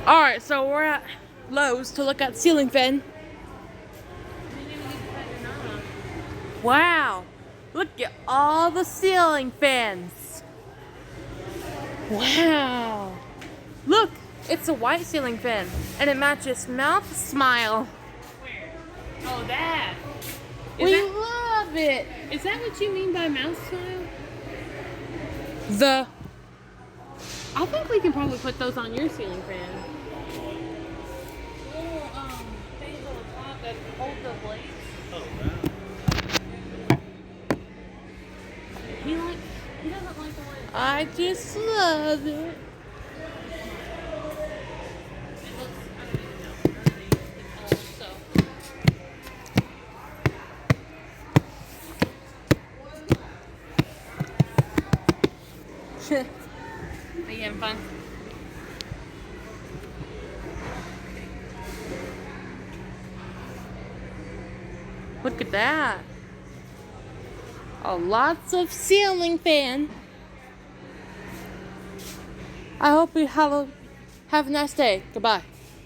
Alright, so we're at Lowe's to look at ceiling fan. Wow, look at all the ceiling fans. Wow. Look, it's a white ceiling fan and it matches mouth smile. Where? Oh, that. We love it. Is that what you mean by mouth smile? I think we can probably put those on your ceiling fan. Little things on the top that hold the blades. Oh, wow. He doesn't like the way I just love it. it looks. I don't even know. It's old, so. Are you having fun? Look at that. Oh, lots of ceiling fan. I hope you have a nice day. Goodbye.